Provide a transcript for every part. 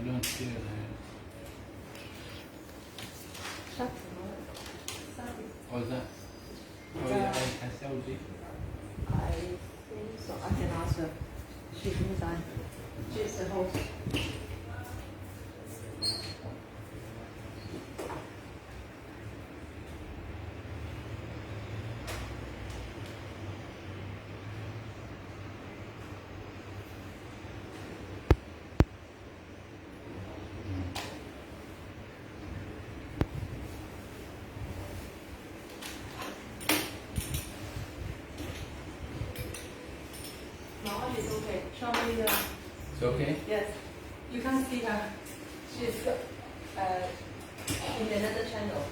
don't hear that. Oh, is that? Oh, yeah, I saw it. I think so. I can ask her. She's inside. She's the host. It's okay. Show me the. It's okay? Yes. You can see her. She's in another channel.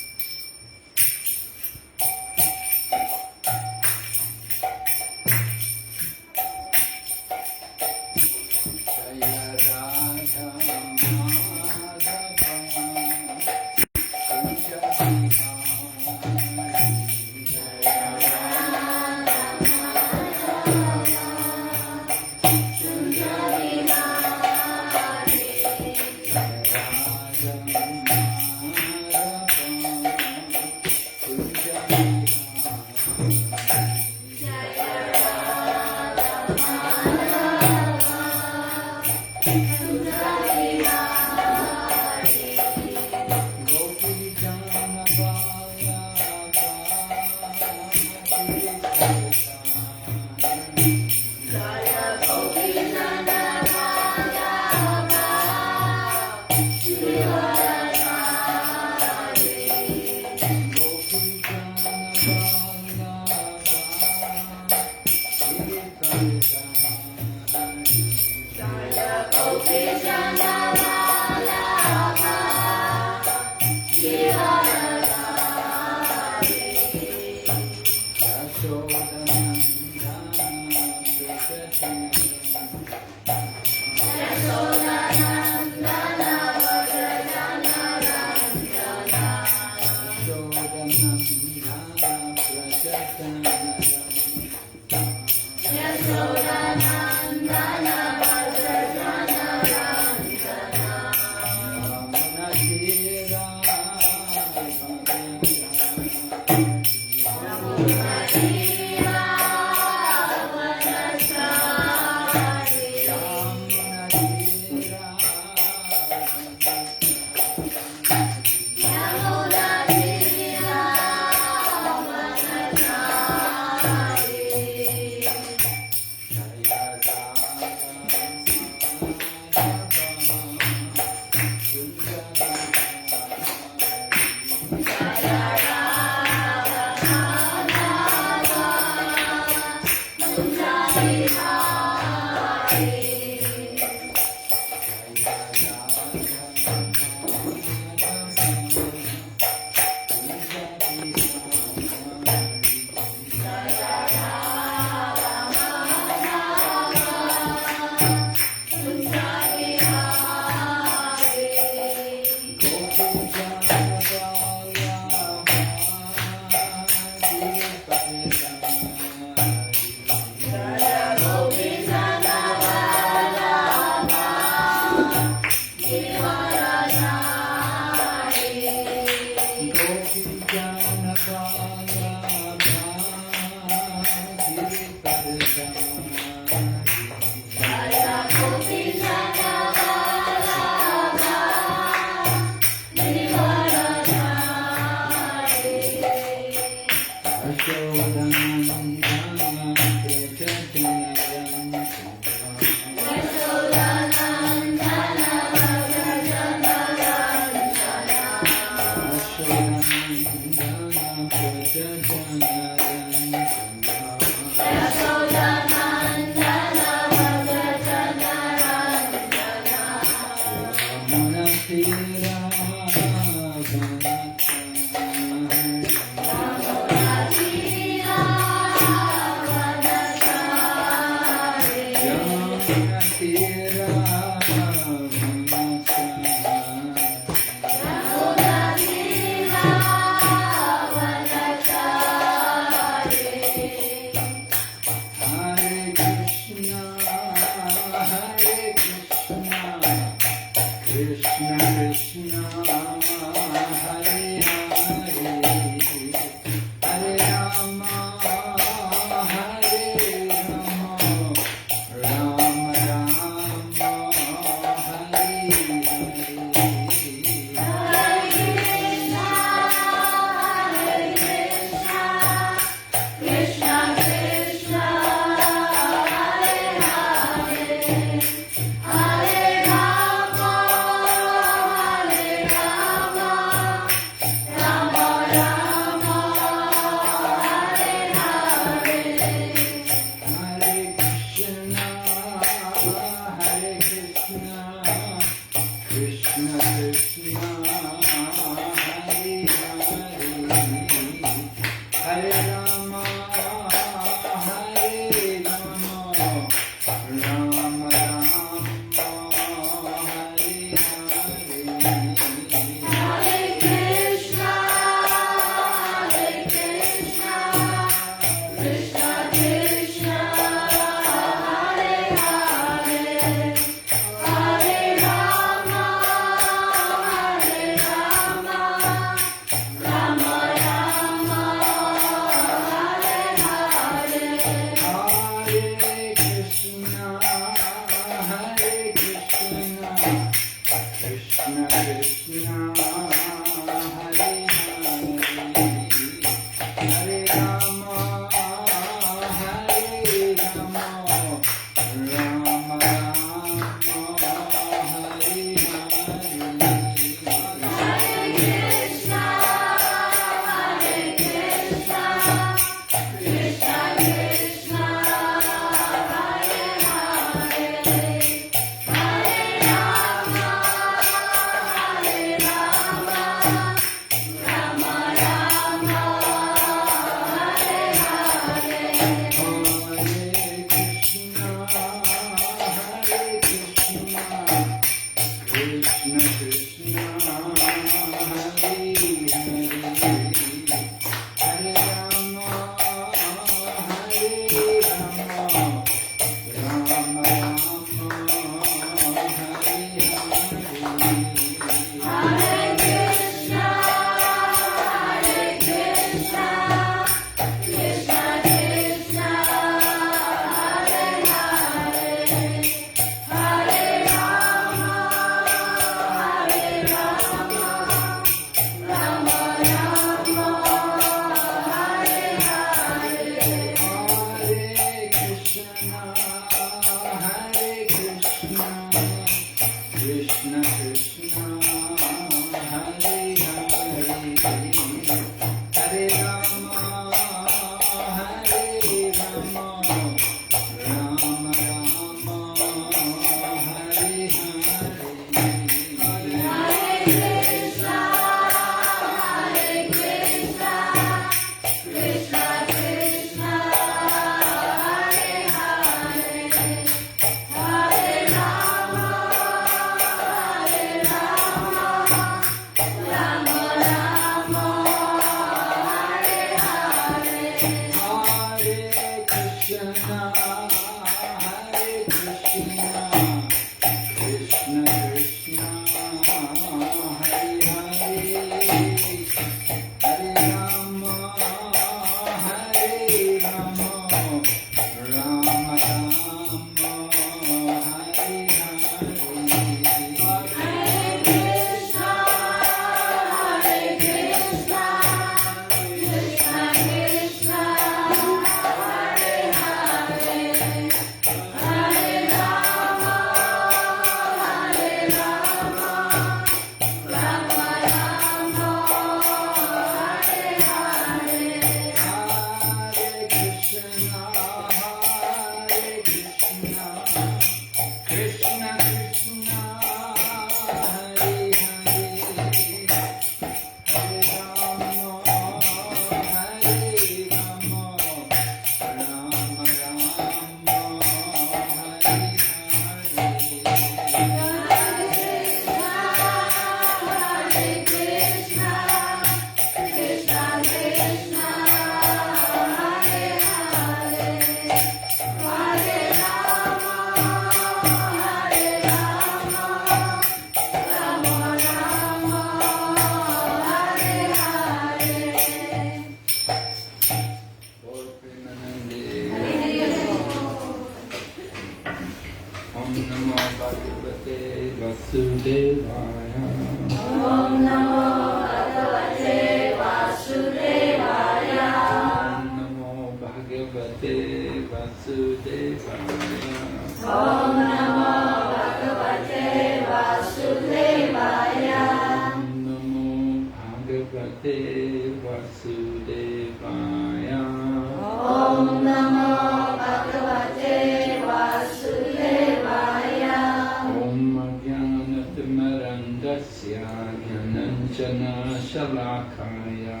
Shalakaya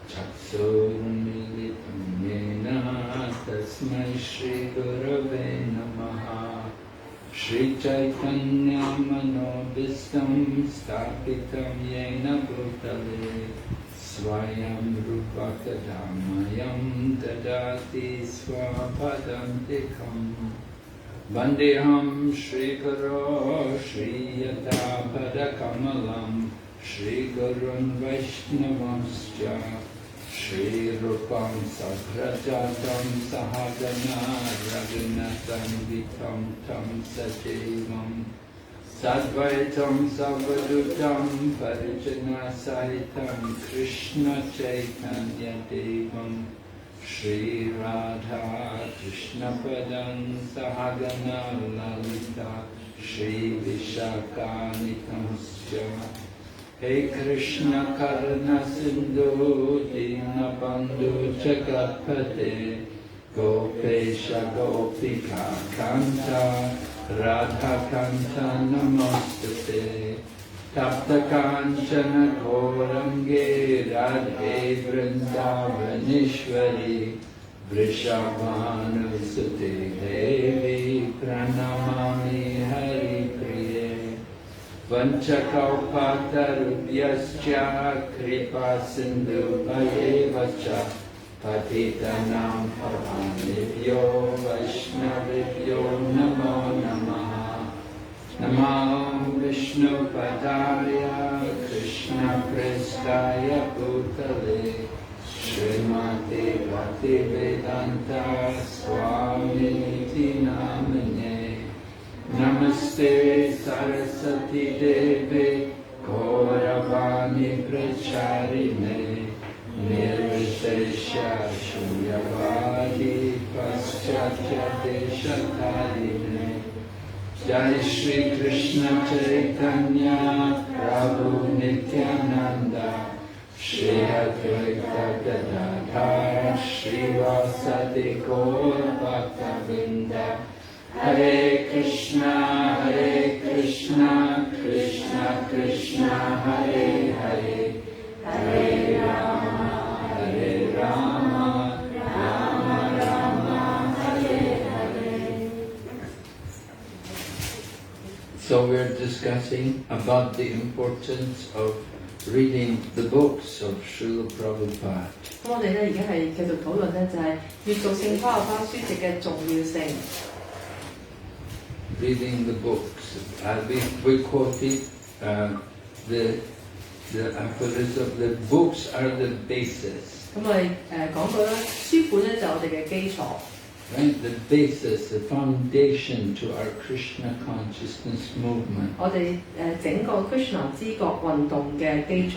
Chaksur Tasmai Shri Gurave Namaha Shri Chaitanya Manobhistam Stapitam Yena Bhutale Swayam Rupa Kadamayam Dadati Swapadam Tikam Vandeham Shri Guru Shri Yata Padakamalam Shri Gurun Vaishnavamscha Shri Rupam Sagrajatam Sahagana Raghunatam Vitam Tam Sajevam Sadvaitam Savadutam Parijana Sahitam Krishna Chaitanya Devam Shri Radha Krishna Padan Sahagana Lalita Shri Vishakanitamscha Hey Krishna Karna Sindhu Dina Bandhu Jagatpate Gopesha Gopika Kanta Radha Kanta Namastate Tapta Kanchana Gaurange Radhe Vrindavanishwari Vrishabhanu Sute Devi Pranamami Hari Priye Vanchakalpatarubhyascha kripa sindhu bhayevascha patitanam pavanebhyo vaishnavibhyo namo namaha Namo Vishnu Padaya Krishna Prestaya Bhutale Srimati Bhaktivedanta Swami Niti Namane Namaste Saraswati Devi Gauravani Pracharine Nirvishesha Shunyavadi Paschatya Deshatarine Jai Shri Krishna Chaitanya Prabhu Nityananda Shri Advaita Gadadhar Shri Vasadi Gaur Bhaktavinda Hare Krishna, Krishna Krishna, Hare Hare, Hare Rama, Rama Rama, Hare Hare. So we're discussing about the importance of reading the books of Srila Prabhupada. 咁我哋咧而家係繼續討論咧，就係閱讀聖花學花書籍嘅重要性。Reading the books. We quoted the aphorism. The books are the basis. 咁我哋講過啦，書本咧就係我哋嘅基礎。Right, the basis, the foundation to our Krishna consciousness movement. 我哋整個 Krishna 知覺運動嘅基礎。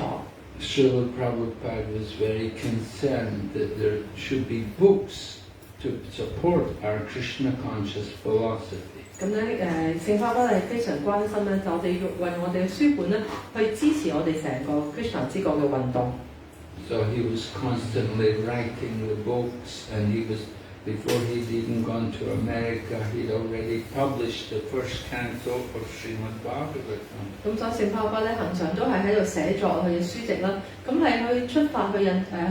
Srila Prabhupada was very concerned that there should be books to support our Krishna conscious philosophy. 咁咧聖花巴係非常關心咧，就我哋要為我哋嘅書本咧去支持我哋成個 Krishna 知覺嘅運動。So he was constantly writing the books, and before he'd even gone to America, he'd already published the first canto of Srimad Bhagavatam. 咁所以聖花巴咧恆常都係喺度寫作佢嘅書籍啦。咁係去出發去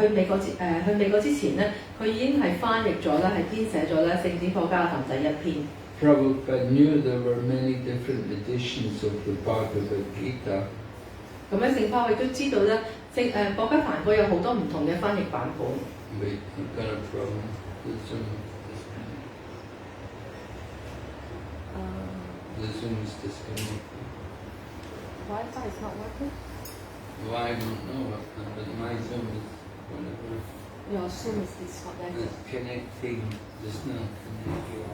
美國之前咧，佢已經係翻譯咗啦，係編寫咗咧聖子課家談第一篇。Prabhupada knew there were many different editions of the Bhagavad Gita. 咁咧聖花亦都知道咧，國家梵歌有好多唔同嘅翻譯版本。Wait, I'm gonna problem. The Zoom is disconnected. Wi-Fi is not working. Well, I don't know, but my Zoom is whatever. Your Zoom is disconnected. It's connecting, just not connecting.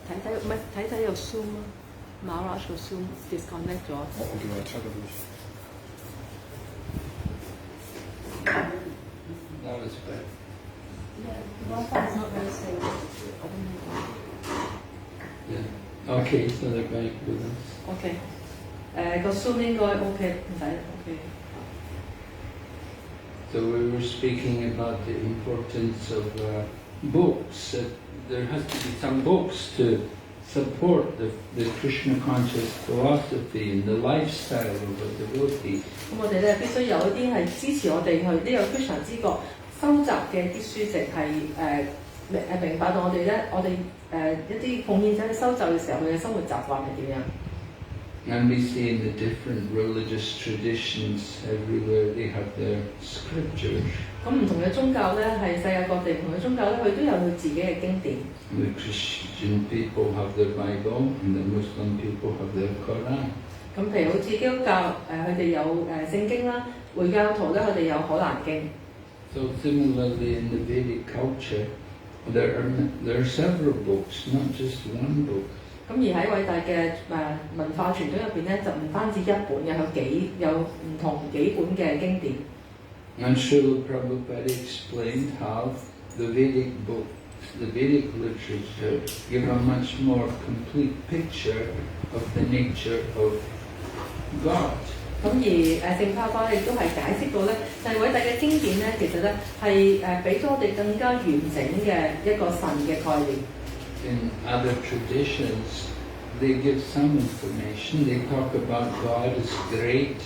睇有 Zoom 啊，馬拉個 Zoom disconnect 咗。我叫佢出咗去。That was bad. Wi-Fi is not very stable. Yeah. Okay, so they're back with us. OK，個 Zoom 應該 OK，唔使 OK。So we were speaking about the importance of books. There has to be some books to support the Krishna conscious philosophy and the lifestyle of a devotee. 咁我哋咧必須有一啲係支持我哋去呢個 Krishna 知覺收集嘅啲書籍係明白到我哋咧，我哋一啲奉獻者去收袖嘅時候，佢嘅生活習慣係點樣。And we see in the different religious traditions everywhere they have their scriptures. 咁唔同嘅宗教咧，係世界各地唔同嘅宗教咧，佢都有佢自己嘅經典。The Christian people have their Bible, and the Muslim people have their Quran. 咁譬如好似基督教佢哋有聖經啦，回教徒咧佢哋有可蘭經。So similarly in the Vedic culture, there are several books, not just one book. 咁而喺偉大嘅文化傳統入邊咧，就唔單止一本嘅，有唔同幾本嘅經典。And Srila Prabhupada explained how the Vedic books, the Vedic literature, give a much more complete picture of the nature of God. 咁而聖帕巴亦都係解釋到咧，就係偉大嘅經典咧，其實咧係俾咗我哋更加完整嘅一個神嘅概念。In other traditions, they give some information. They talk about God as great.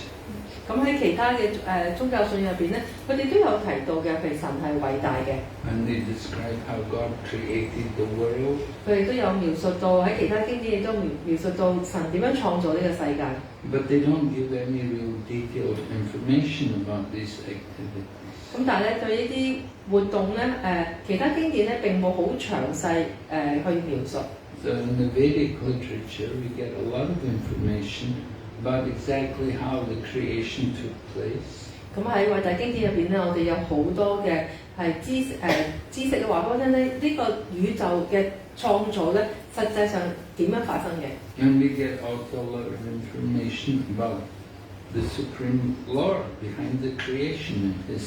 咁喺其他嘅宗教信入邊咧，佢哋都有提到嘅，譬如神係偉大嘅。And they describe how God created the world. 佢哋都有描述到喺其他經典亦都描述到神點樣創造呢個世界。But they don't give any real detailed information about these activities. 咁但係咧對呢啲活動咧其他經典咧並冇好詳細去描述。So in the Vedic literature, we get a lot of information about exactly how the creation took place. 咁喺偉大經典入邊咧，我哋有好多嘅係知識嘅話俾我聽咧，呢個宇宙嘅創造咧，實際上點樣發生嘅？ And we get also a lot of information about the Supreme Lord behind the creation and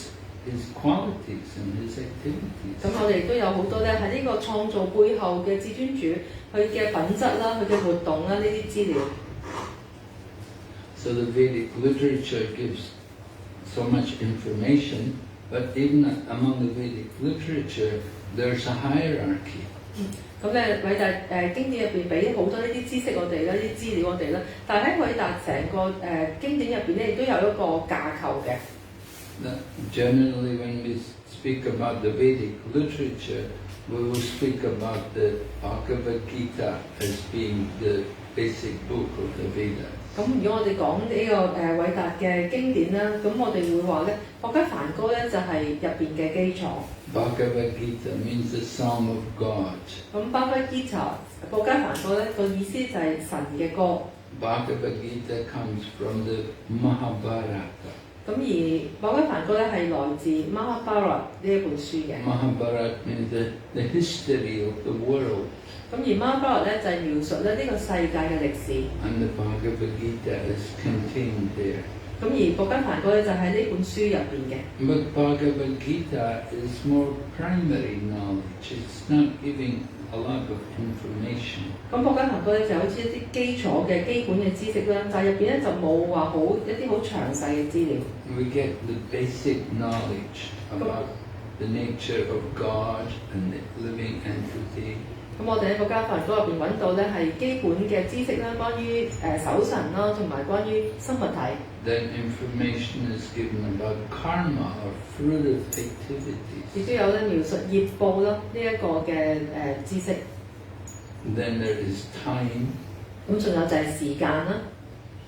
His qualities and His activities. 咁我哋都有好多咧喺呢個創造背後嘅至尊主佢嘅品質啦、佢嘅活動啦呢啲資料。So the Vedic literature gives so much information, but even among the Vedic literature, there's a hierarchy. 咁咧偉大經典入邊俾好多呢啲知識我哋啦、呢啲資料我哋啦，但係喺偉大成個經典入邊咧，亦都有一個架構嘅。Generally, when we speak about the Vedic literature, we will speak about the Bhagavad Gita as being the basic book of the Vedas. 咁如果我哋講呢個偉大嘅經典啦，咁我哋會話咧，《博家梵歌》咧就係入邊嘅基礎。Bhagavad Gita means the Song of God. 咁Bhagavad Gita，《博家梵歌》咧個意思就係神嘅歌。Bhagavad Gita comes from the Mahabharata. 咁而《博家梵歌》咧係來自 Mahabharata 呢一本書嘅。Mahabharata means the history of the world. 咁而 Mahabharata 咧就係描述咧呢個世界嘅歷史。And the Bhagavad Gita is contained there. 咁而《博家梵歌》咧就喺呢本書入邊嘅。But Bhagavad Gita is more primary knowledge. It's not giving a lot of information. 咁《博家梵歌》咧就好似一啲基礎嘅基本嘅知識啦，但係入邊咧就冇話一啲好詳細嘅資料。We get the basic knowledge about the nature of God and the living entity. 咁我哋喺《博家梵歌》入邊揾到咧係基本嘅知識啦，關於守神啦，同埋關於生物體。Then information is given about karma or fruitive activities. 亦都有咧描述業報啦呢一個嘅知識。Then there is time. 咁仲有就係時間啦。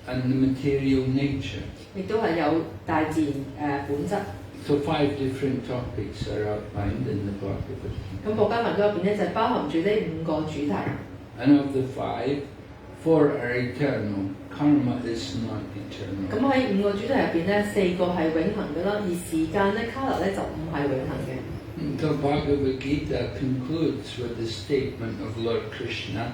And the material nature. 亦都係有大自然本質。So 5 different topics are outlined in the Bhagavad Gita. 咁《博家梵歌》入邊咧就包含住呢5個主題。And of the 5, 4 are eternal. Karma is not eternal. 咁喺5個主題入邊咧，4個係永恆嘅啦，而時間咧卡勒咧就唔係永恆嘅。The Bhagavad Gita concludes with the statement of Lord Krishna,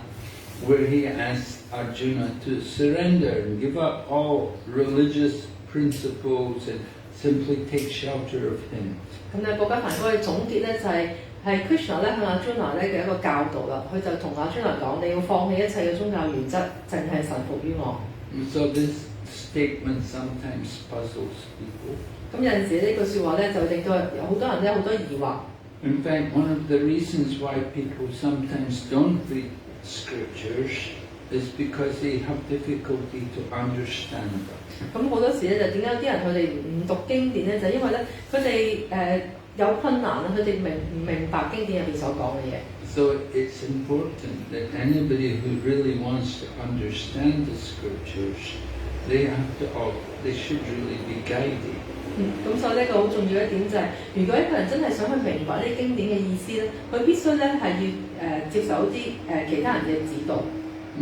where he asks Arjuna to surrender and give up all religious principles and simply take shelter of him. 咁咧，《博家梵歌》嘅總結咧就係 Krishna 咧向阿 Arjuna 咧嘅一個教導啦。佢就同阿 Arjuna 講：你要放棄一切嘅宗教原則，淨係臣服於我。So this statement sometimes puzzles people. 咁有陣時呢句説話咧就令到有好多人咧好多疑惑。In fact, one of the reasons why people sometimes don't read scriptures is because they have difficulty to understand them. 咁好多時咧就點解有啲人佢哋唔讀經典咧？就因為咧佢哋有困難啦，佢哋唔明白經典入邊所講嘅嘢。So it's important that anybody who really wants to understand the scriptures, they should really be guided. 咁所以呢個好重要一點就係、如果一個人真係想去明白呢啲經典嘅意思咧，佢必須咧係要接受啲其他人嘅指導。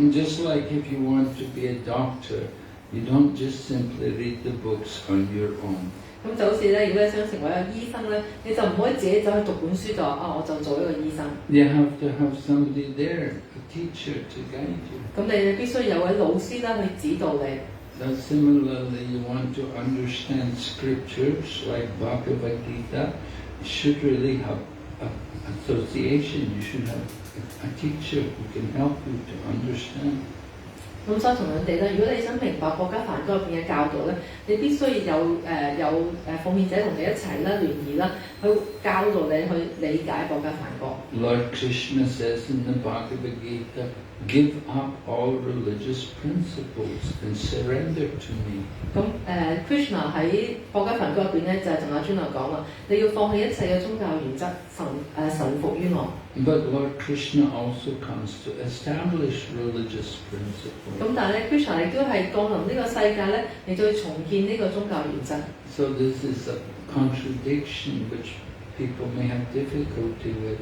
And just like if you want to be a doctor, you don't just simply read the books on your own. 咁就好似咧，如果你想成為一個醫生咧，你就唔可以自己走去讀本書就話我就做一個醫生。You have to have somebody there, a teacher to guide you. 咁你必須有位老師啦去指導你。So similarly, you want to understand scriptures like Bhagavad Gita, you should really have an association. You should have a teacher who can help you to understand. 咁所以同樣地咧，如果你想明白國家梵歌入邊嘅教導咧，你必須要有奉獻者同你一齊啦聯誼啦，去教導你去理解國家梵歌。Lord Krishna says in the Bhagavad Gita, "Give up all religious principles and surrender to me." 咁Krishna 喺國家梵歌入邊咧，就係同阿尊來講啦，你要放棄一切嘅宗教原則，臣服於我。But Lord Krishna also comes to establish religious principles. 咁但係咧，Krishna 亦都係降臨呢個世界咧，嚟到重建呢個宗教原則。So this is a contradiction which people may have difficulty with.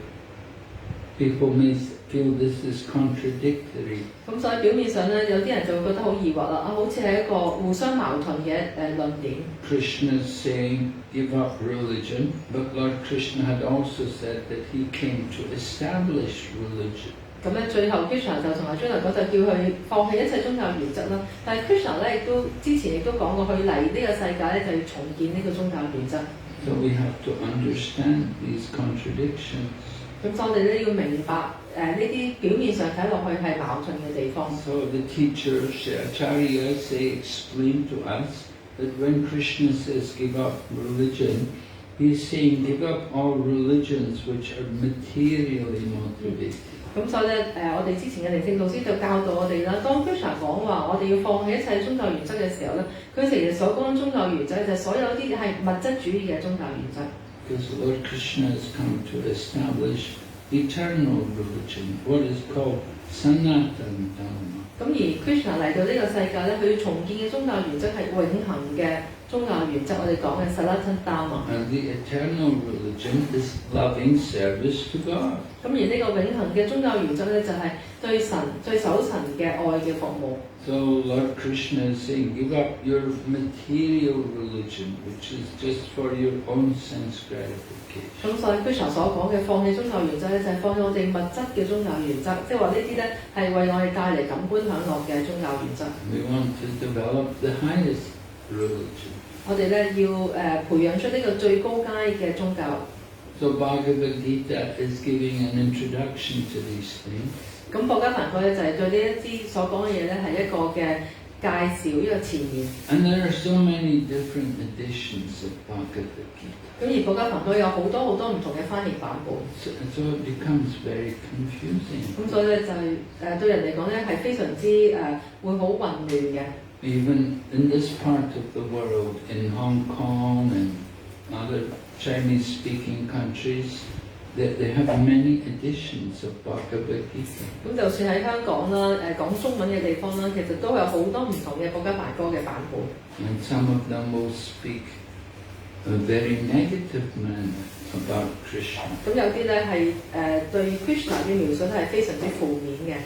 People may feel this is contradictory. 咁所以表面上咧，有啲人就會覺得好疑惑啦，好似係一個互相矛盾嘅論點。Krishna is saying, give up religion, but Lord Krishna had also said that he came to establish religion. 咁咧，最後 Krishna 就同阿尊來講，就叫佢放棄一切宗教原則啦。但係 Krishna 咧亦都之前亦都講過，佢嚟呢個世界咧就要重建呢個宗教原則。So we have to understand these contradictions. 咁所以我哋咧要明白呢啲表面上睇落去係矛盾嘅地方。So the teachers, acharyas, they explain to us that when Krishna says give up religion, he's saying give up all religions which are materially motivated. 咁所以咧我哋之前嘅靈性導師就教導我哋啦，當 Krishna 講話我哋要放棄一切宗教原則嘅時候咧，佢其實所講宗教原則就係所有啲係物質主義嘅宗教原則。Because Lord Krishna has come to establish eternal religion, what is called Sanatana Dharma. 咁而 Krishna 嚟到呢個世界咧，佢要重建嘅宗教原則係永恆嘅宗教原則，我哋講嘅 Sanatana Dharma。And the eternal religion is loving service to God. 咁而呢個永恆嘅宗教原則咧，就係對神、對守神嘅愛嘅服務。So Lord Krishna is saying, give up your material religion, which is just for your own sense gratification. 咁所以 Krishna 所講嘅放棄宗教原則咧，就係放棄我哋物質嘅宗教原則，即係話呢啲咧係為我哋帶嚟感官享樂嘅宗教原則。We want to develop the highest religion. 我哋咧要培養出呢個最高階嘅宗教。So Bhagavad Gita is giving an introduction to these things. 咁國家梵歌咧就係對呢一啲所講嘅嘢咧係一個嘅介紹，一個前言。And there are so many different editions of Bhagavad Gita. 咁而國家梵歌有好多唔同嘅翻譯版本。So it becomes very confusing. 咁所以咧就係對人嚟講咧係非常之會好混亂嘅。Even in this part of the world, in Hong Kong and other Chinese-speaking countries, they have many editions of Bhagavad Gita. 咁就算喺香港啦，講中文嘅地方啦，其實都有好多唔同嘅國家梵歌嘅版本。And some of them will speak a very negative manner about Krishna. 咁有啲咧係對 Krishna 嘅描述係非常之負面嘅。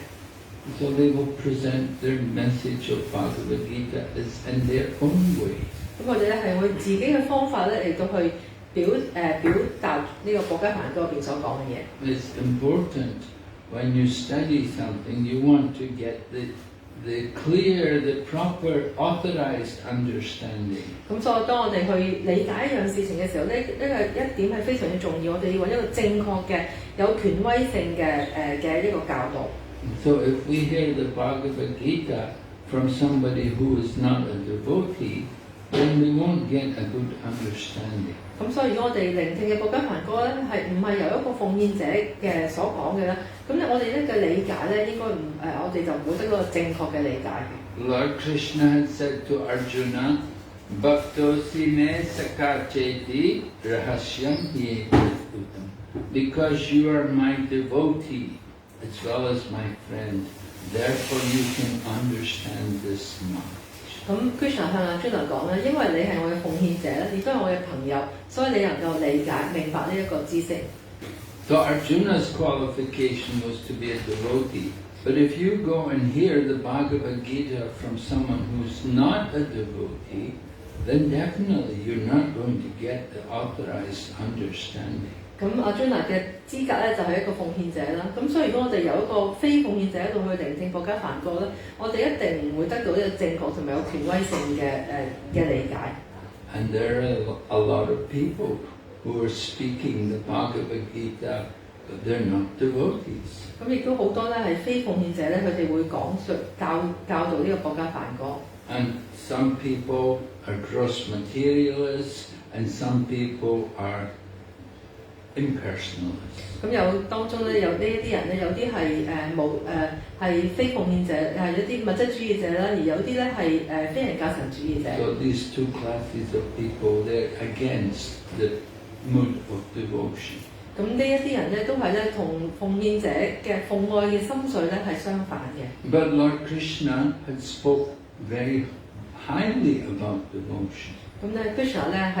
So they will present their message of Bhagavad Gita as in their own way. 咁我哋咧係會自己嘅方法咧嚟到去表達呢個國家梵歌入邊所講嘅嘢。It's important when you study something, you want to get the clear, the proper, authorized understanding. 咁所以當我哋去理解一樣事情嘅時候，呢個一點係非常之重要。我哋要揾一個正確嘅、有權威性嘅一個教導。So if we hear the Bhagavad Gita from somebody who is not a devotee, then we won't get a good understanding. 咁所以如果我哋聆聽嘅國家梵歌咧係唔係由一個奉獻者嘅所講嘅咧，咁咧我哋咧嘅理解咧應該我哋就唔會得到個正確嘅理解。Lord Krishna had said to Arjuna, Bhaktosi me sakacheti rahasyam ye utam. Because you are my devotee as well as my friend, therefore you can understand this much. 咁 Krishna 向阿 Arjuna 講咧，因為你係我嘅奉獻者咧，亦都係我嘅朋友，所以你能夠理解明白呢一個知識。So Arjuna's qualification was to be a devotee. But if you go and hear the Bhagavad Gita from someone who's not a devotee, then definitely you're not going to get the authorized understanding. 咁阿 Arjuna 嘅資格咧就係一個奉獻者啦。咁所以如果我哋由一個非奉獻者喺度去聆聽國家梵歌咧，我哋一定唔會得到一個正確同埋有權威性嘅理解。And there are a lot of people who are speaking the Bhagavad Gita, but they're not devotees. 咁亦都好多咧係非奉獻者咧，佢哋會講述教導呢個國家梵歌。And some people are gross materialists, and some people are impersonalists. 咁有當中咧有呢一啲人咧，有啲係非奉獻者，係一啲物質主義者啦，而有啲咧係非人格層主義者。So these two classes of people, they're against the mood of devotion. 咁呢一啲人咧都係咧同奉獻者嘅奉愛嘅心緒咧係相反嘅。But Lord Krishna had spoke very highly about devotion. 咁咧 Krishna 咧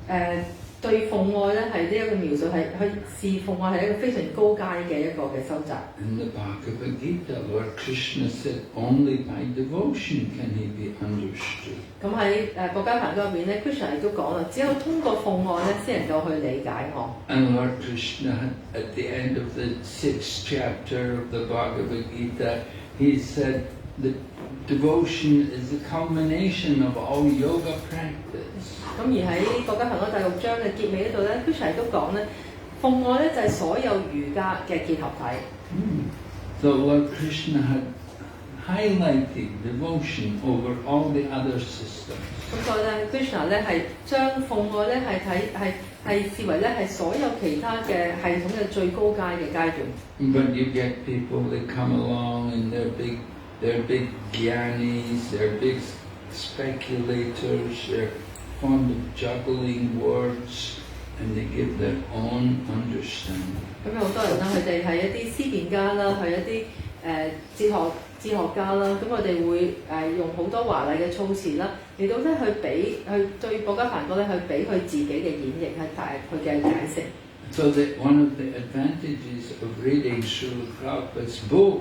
係對奉愛咧係呢一個描述係去視奉愛係一個非常高階嘅一個嘅修習。In the Bhagavad Gita, Lord Krishna said only by devotion can he be understood. 咁喺國家梵歌入邊咧 ，Krishna 亦都講啦，只有通過奉愛咧，先能夠去理解我。And Lord Krishna, at the end of the 6th chapter of the Bhagavad Gita, he said that devotion is the culmination of all yoga practice. 咁而喺國家梵歌第6章嘅結尾嗰度咧 ，Krishna 亦都講咧，奉愛咧就係所有瑜伽嘅結合體。So Lord Krishna had highlighted devotion over all the other systems. 咁所以咧 ，Krishna 咧係將奉愛咧係視為咧係所有其他嘅系統嘅最高階嘅階段。But you get people that come along and they're big gyanis, they're big speculators, they're fond of juggling words, and they give their own understanding. 咁有好多人啦，佢哋係一啲思辨家啦，係一啲哲學家啦，咁我哋會用好多華麗嘅措辭啦，嚟到咧去對國家梵歌咧去俾佢自己嘅演繹，佢嘅解釋。So that one of the advantages of reading Srila Prabhupada's book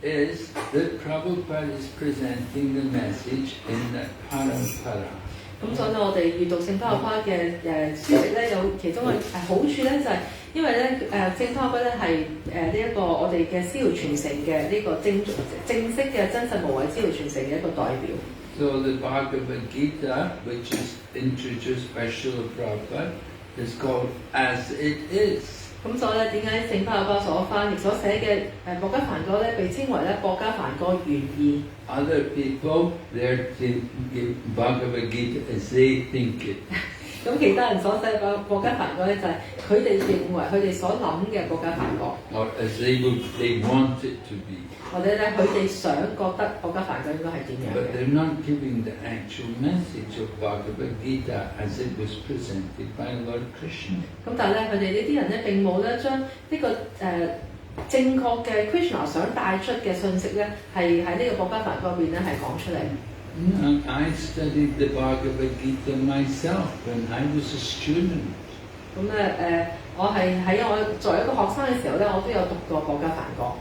is that Prabhupada is presenting the message in the parampara. 咁所以我哋閱讀聖巴巴嘅書籍咧，有其中嘅好處咧，就係因為咧聖巴巴咧係呢一個我哋嘅思潮傳承嘅呢個正式嘅真實無偽思潮傳承嘅一個代表。So the Bhagavad Gita, which is introduced by Srila Prabhupada, is called As It Is. 咁所以咧，點解聖巴巴所翻譯所寫嘅國家梵歌咧，被稱為咧國家梵歌原意。Other people, they're thinking Bhagavad Gita as they think it. 咁其他人所寫嘅國家梵歌咧，就係佢哋認為佢哋所諗嘅國家梵歌。Or as they want it to be. 或者咧，佢哋想覺得國家梵歌應該係點樣 But 嘅？ they're not giving the actual message of Bhagavad Gita as it was presented by Lord Krishna. 咁但係咧，佢哋呢啲人咧並冇咧將呢個正確嘅 Krishna 想帶出嘅信息咧，係喺呢個國家梵歌入邊咧係講出嚟。I studied the Bhagavad Gita myself when I was a student. 咁咧我係喺我作為一個學生嘅時候咧，我都有讀過國家梵歌。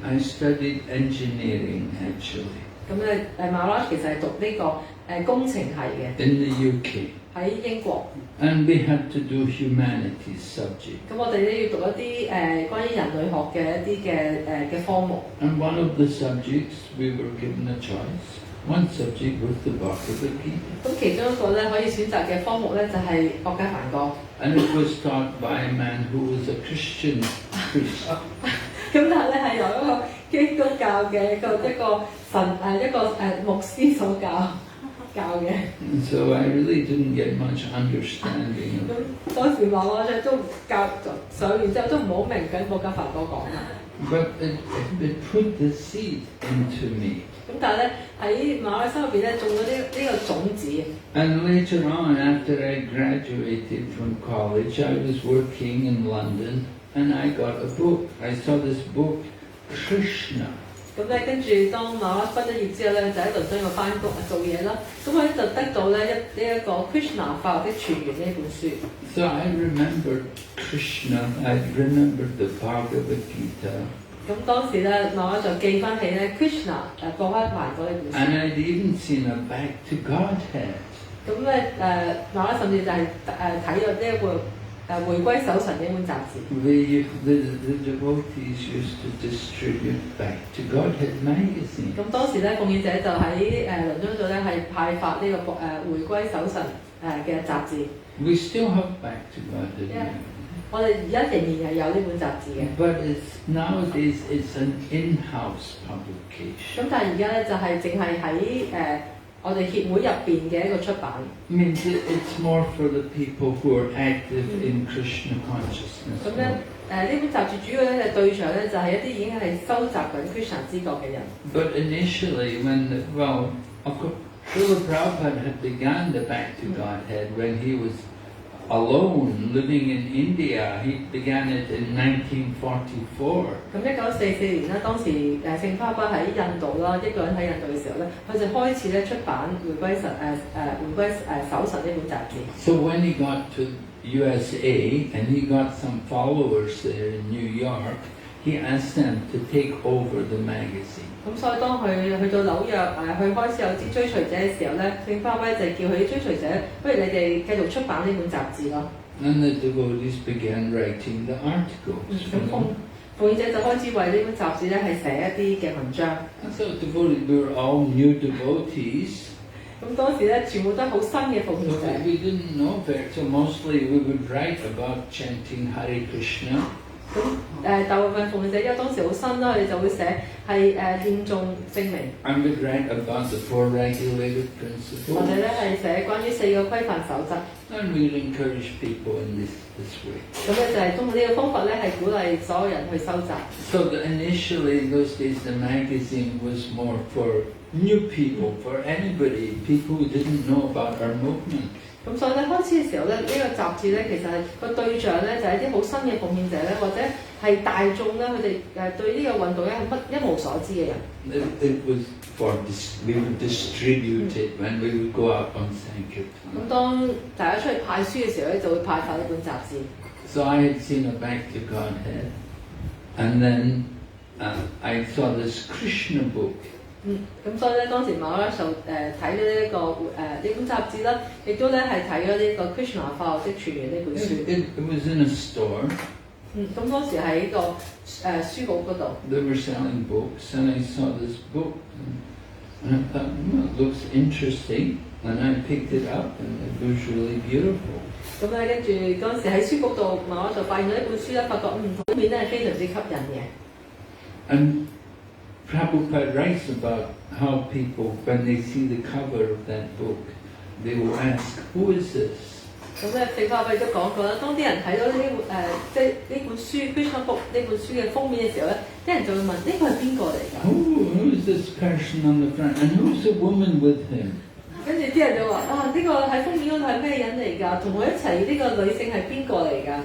I studied engineering actually. 咁咧馬拉其實係讀呢個工程系嘅。In the UK. 喺英國。And we had to do humanities subject. 咁我哋咧要讀一啲關於人類學嘅一啲嘅科目。And one of the subjects we were given a choice. One subject was the Bhagavad Gita. 咁其中一個咧可以選擇嘅科目咧就係國家梵歌。And it was taught by a man who was a Christian priest. 咁但係咧係由一個基督教嘅一個牧師所教嘅。So I really didn't get much understanding. 咁當時馬拉都教上完之後都唔好明緊國家梵歌講乜。But it put the seed into me. 咁但係咧喺馬來西亞入邊咧種咗呢個種子。And later on, after I graduated from college, I was working in London, and I got a book. I saw this book, Krishna. 咁咧跟住當馬來畢咗業之後咧，就喺倫敦度翻工做嘢啦。咁我咧就得到咧一個 Krishna 化學的泉源呢本書。So I remembered Krishna. I remembered the Bhagavad Gita. 咁當時咧，馬來就記翻起咧 Krishna 過翻還過呢本書。And I'd even seen a Back to Godhead. 咁咧馬來甚至就係睇咗呢一個回歸守神呢本雜誌。The devotees used to distribute Back to Godhead magazine. 咁當時咧，奉獻者就喺倫敦度咧係派發呢個回歸守神嘅雜誌。We still have Back to Godhead. Yeah. 我哋而家仍然係有呢本雜誌嘅。But nowadays it's an in-house publication. 咁但係而家咧就係淨係喺我哋協會入邊嘅一個出版。Means it's more for the people who are active in Krishna consciousness. 咁咧呢本雜誌主要咧嘅對象咧就係一啲已經係收集緊 Krishna 知覺嘅人。But initially, of course, Srila Prabhupada had begun the Back to Godhead when he was alone living in India. He began it in 1944. 咁1944年啦，當時聖巴巴喺印度啦，一個人喺印度嘅時候咧，佢就開始咧出版回歸守神呢本雜誌。So when he got to USA and he got some followers there in New York, he asked them to take over the magazine. 咁所以當佢去到紐約佢開始有啲追隨者嘅時候咧，聖巴巴就叫佢啲追隨者，不如你哋繼續出版呢本雜誌咯。And the devotees began writing the articles. 咁奉獻者就開始為呢本雜誌咧係寫一啲嘅文章。And so devotees, we were all new devotees. 咁當時咧全部都係好新嘅奉獻者。We didn't know better, so mostly we would write about chanting Hare Krishna. 咁大部分奉獻者因為當時好新啦，佢哋就會寫係念誦聖名。And we'd write about the 4 regulated principles. 或者咧係寫關於4個規範守則。And we'd encourage people in this way. 咁咧就係通過呢個方法咧係鼓勵所有人去收集。So initially in those days the magazine was more for new people, for anybody, people who didn't know about our movement. 咁所以咧開始嘅時候咧，呢個雜誌咧其實係個對象咧就係啲好新嘅奉獻者咧，或者係大眾咧，佢哋對呢個運動咧係一無所知嘅人。It was we would distribute it when we would go out on Sankirtan. 咁當大家出去派書嘅時候咧，就會派發呢本雜誌。So I had seen a Back to Godhead, and then I saw this Krishna book. 咁所以咧當時馬拉就睇咗呢一個呢本雜誌啦，亦都咧係睇咗呢個 Krishna 化學的泉源呢本書。It was in a store. 咁當時喺個書局嗰度。They were selling books, and I saw this book, and I thought, it looks interesting, and I picked it up, and it was really beautiful. 咁咧跟住嗰陣時喺書局度，馬拉就發現咗呢本書咧，發覺封面咧係非常之吸引嘅。And Prabhupada writes about how people, when they see the cover of that book, they will ask, "Who is this?" 咁咧，聖巴巴亦都講過啦。當啲人睇到即係呢本書《Krishna Book》呢本書嘅封面嘅時候咧，啲人就會問：呢個係邊個嚟㗎？ Who is this person on the front? And who's the woman with him? 跟住啲人就話：呢個喺封面嗰度係咩人嚟㗎？同我一齊呢個女性係邊個嚟㗎？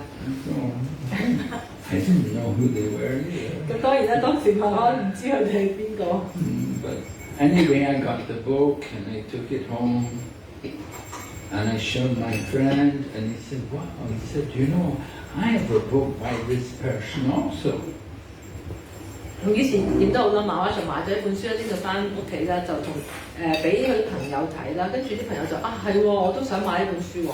I didn't know who they were either. 咁當然啦，當時我唔知佢哋係邊個。But anyway, I got the book and I took it home. And I showed my friend, and he said, "Wow!" He said, "You know, I have a book by this person also." 咁於是點都好啦，馬華就買咗一本書咧，拎到翻屋企啦，就同俾佢朋友睇啦。跟住啲朋友就係喎，我都想買呢本書喎。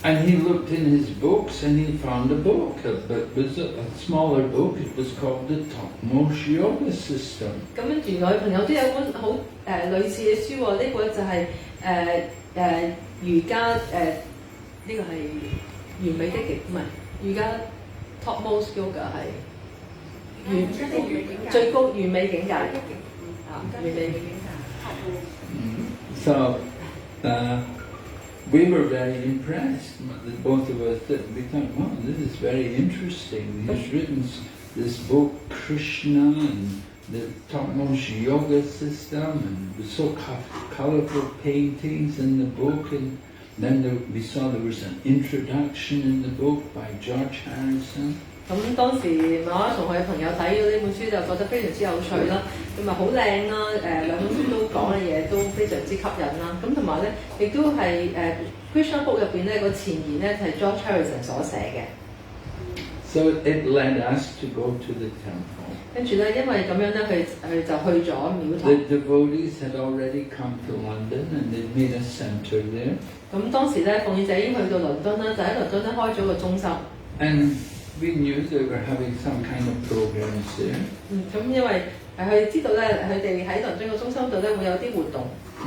And he looked in his books, and he found a book. It was a smaller book. It was called the Topmost Yoga System. 咁原來朋友都有本好類似嘅書喎，呢個就係瑜伽呢個係完美的極唔係瑜伽 Topmost Yoga 係最高完美境界完美境界。So we were very impressed. Both of us. We thought, "Wow, this is very interesting. He's written this book, Krishna, and the topmost yoga system, and so colorful paintings in the book, and then we saw there was an introduction in the book by George Harrison. 咁當時媽媽同佢嘅朋友睇咗呢本書就覺得非常之有趣啦，同埋好靚啦，兩本書都講嘅嘢都非常之吸引啦。咁同埋咧，亦都係Krishna Book 入邊咧個前言咧係 George Harrison 所寫嘅。So it led us to go to the temple. 跟住咧，因為咁樣咧，佢就去咗廟堂。The devotees had already come to London and they made a centre there. 咁當時咧，奉獻者已經去到倫敦啦，就喺倫敦咧開咗個中心。And we knew they were having some kind of programs there. 咁因為佢知道咧，佢哋喺倫敦個中心度咧會有啲活動。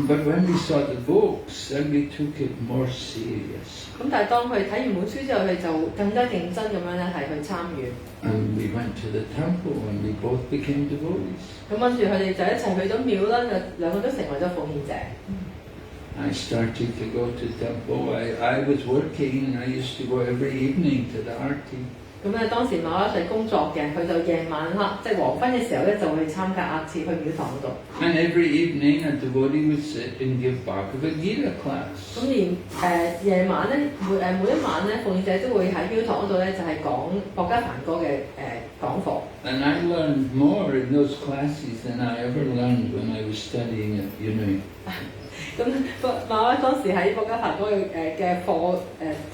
But when we saw the books, then we took it more serious. 咁但係當佢睇完本書之後，佢就更加認真咁樣咧係去參與。And we went to the temple and we both became devotees. 咁跟住佢哋就一齊去咗廟啦，就兩個都成為咗奉獻者。I started to go to temple. I was working and I used to go every evening to the arti. 咁咧當時媽媽係工作嘅，佢就夜晚黑即係黃昏嘅時候咧就會參加亞次去廟堂嗰度。And every evening a devotee would sit and give Bhagavad Gita class. 咁而夜晚咧每一晚咧奉獻者都會喺廟堂嗰度咧就係講博家梵歌嘅講課。And I learned more in those classes than I ever learned when I was studying at uni. 咁媽媽當時喺博家梵歌嘅課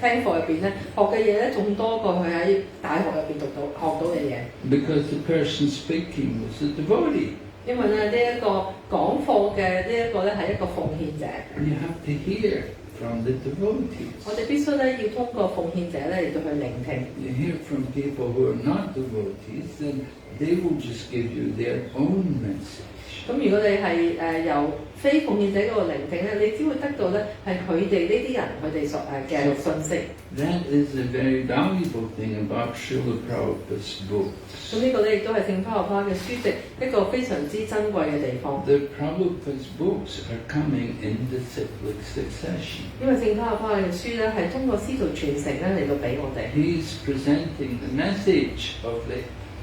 聽課入邊咧學嘅嘢咧仲多過佢喺大學入邊學到嘅嘢。Because the person speaking was a devotee. 因為咧呢一個講課嘅呢一個咧係一個奉獻者。You have to hear from the devotees. 我哋必須咧要通過奉獻者咧嚟到去聆聽。You hear from people who are not devotees, then they will just give you their own message. 咁如果你係由非奉獻者嗰度聆聽咧，你只會得到咧係佢哋呢啲人佢哋所嘅信息。That is a very valuable thing about Srila Prabhupada's books. 咁呢個咧亦都係聖巴巴嘅書籍一個非常之珍貴嘅地方。The Prabhupada's books are coming in the cyclic succession. 因為聖巴巴嘅書咧係通過師徒傳承咧嚟到俾我哋。He's presenting the message of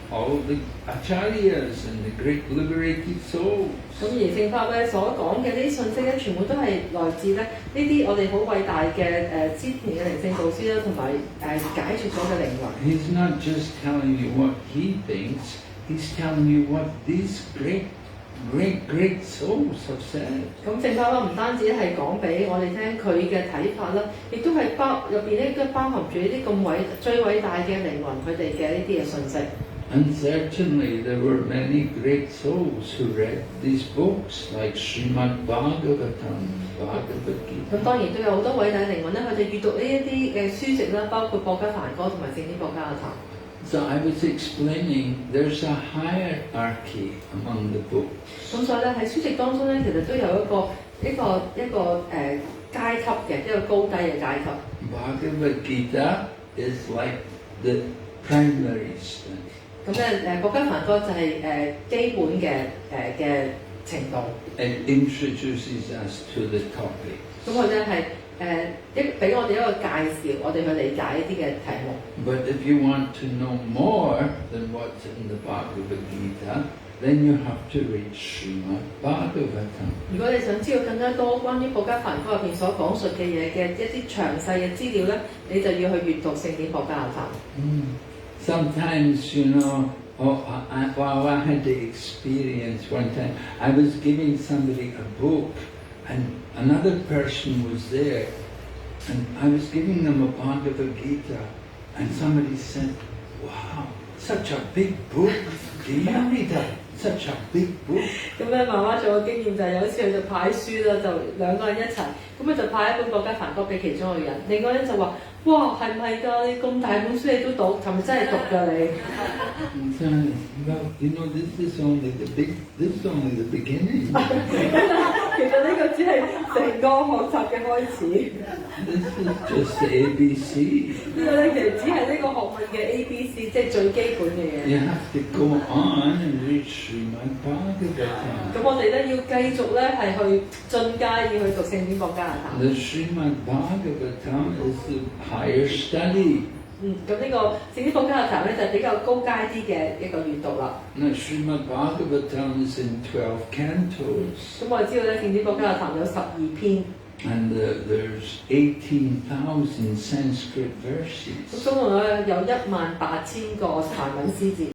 all the acharyas and the great liberated souls. 咁而聖巴巴所講嘅呢啲信息咧，全部都係來自咧呢啲我哋好偉大嘅之前嘅靈性導師啦，同埋解脫咗嘅靈魂。He's not just telling you what he thinks, he's telling you what these great souls have said. 咁聖巴巴唔單止係講俾我哋聽佢嘅睇法啦，亦都係入邊咧都包含住呢啲咁最偉大嘅靈魂佢哋嘅呢啲嘅信息。And certainly there were many great souls who read these books, like Srimad Bhagavatam, Bhagavad Gita. 咁當然都有好多偉大靈魂咧，佢哋閲讀呢一啲嘅書籍啦，包括博家梵歌同埋聖典博家亞壇。So I was explaining there's a hierarchy among the books. 咁所以咧喺書籍當中咧，其實都有一個階級嘅一個高低嘅階級。Bhagavad Gita is like the primary study. 咁咧博家梵歌就係基本嘅程度。It introduces us to the topic. 咁佢咧係俾我哋一個介紹，我哋去理解一啲嘅題目。But if you want to know more than what's in the Bhagavad Gita, then you have to read Srimad Bhagavatam. 如果你想知道更加多關於博家梵歌入邊所講述嘅嘢嘅一啲詳細嘅資料咧，你就要去閱讀聖典博家亞壇。Sometimes, I had the experience one time. I was giving somebody a book, and another person was there, and I was giving them a Bhagavad Gita, and somebody said, "Wow, such a big book! Do you read such a big book?" 咁咧，媽媽做嘅經驗就係有一次佢就派書啦，就兩個人一齊，咁佢就派一本博家梵歌俾其中一個人，另外人就話：哇，係唔係㗎？你咁大本書你都讀，係咪真係讀㗎你？Well, this is only the beginning. 其實呢個只係成個學習嘅開始。This is just the ABC. 呢個咧其實只係呢個學問嘅 ABC， 即係最基本嘅嘢。You have to go on and read Srimad Bhagavatam. 咁我哋咧要繼續咧係去進階，要去讀聖典博家亞壇。The Srimad Bhagavatam is the higher study 咁呢個聖經課家嘅談咧就比較高階啲嘅一個閱讀啦。Now, Srimad Bhagavatam is in 12 cantos. 咁我哋知道咧，聖經課家嘅談有12篇。And there's 18,000 Sanskrit verses. 咁總共咧有18000個梵文詩節。